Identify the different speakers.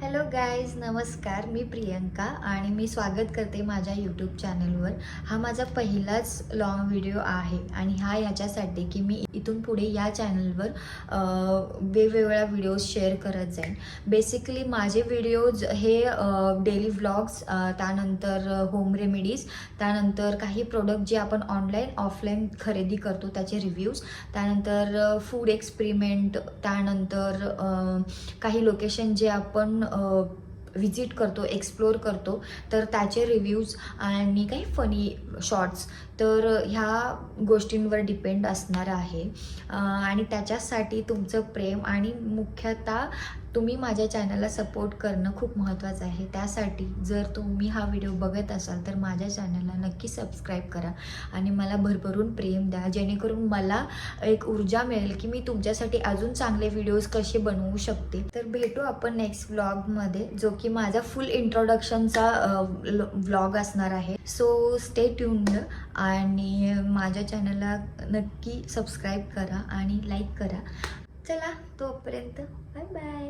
Speaker 1: Hello guys, नमस्कार. मी प्रियंका आणि मी स्वागत करते माझ्या यूट्यूब चॅनलवर. हा माझा पहिलाच लॉंग व्हिडिओ आहे आणि हा ह्याच्यासाठी की मी इथून पुढे या चॅनलवर वेगवेगळ्या व्हिडिओज शेअर करत जाईन. बेसिकली माझे व्हिडिओज हे डेली व्लॉग्स, त्यानंतर होम रेमेडीज, त्यानंतर काही प्रोडक्ट जे आपण ऑनलाईन ऑफलाईन खरेदी करतो त्याचे रिव्ह्यूज, त्यानंतर फूड एक्सपेरिमेंट, त्यानंतर काही लोकेशन जे आपण व्हिजिट करतो, एक्सप्लोर करतो, तर त्याचे रिव्ह्यूज आणि काही फनी शॉर्ट्स, तर ह्या गोष्टींवर डिपेंड असणार आहे. आणि त्याच्यासाठी तुमचं प्रेम आणि मुख्यतः तुम्ही माझ्या चॅनलला सपोर्ट करणं खूप महत्त्वाचं आहे. त्यासाठी जर तुम्ही हा व्हिडिओ बघत असाल तर माझ्या चॅनलला नक्की सबस्क्राईब करा आणि मला भरभरून प्रेम द्या, जेणेकरून मला एक ऊर्जा मिळेल की मी तुमच्यासाठी अजून चांगले व्हिडिओज कसे बनवू शकते. तर भेटू आपण नेक्स्ट व्लॉगमध्ये, जो की माझा फुल इंट्रोडक्शनचा व्लॉग असणार आहे. सो स्टे ट्यून्ड आणि माझ्या चॅनलला नक्की सबस्क्राईब करा आणि लाईक करा. चला, तोपर्यंत बाय बाय.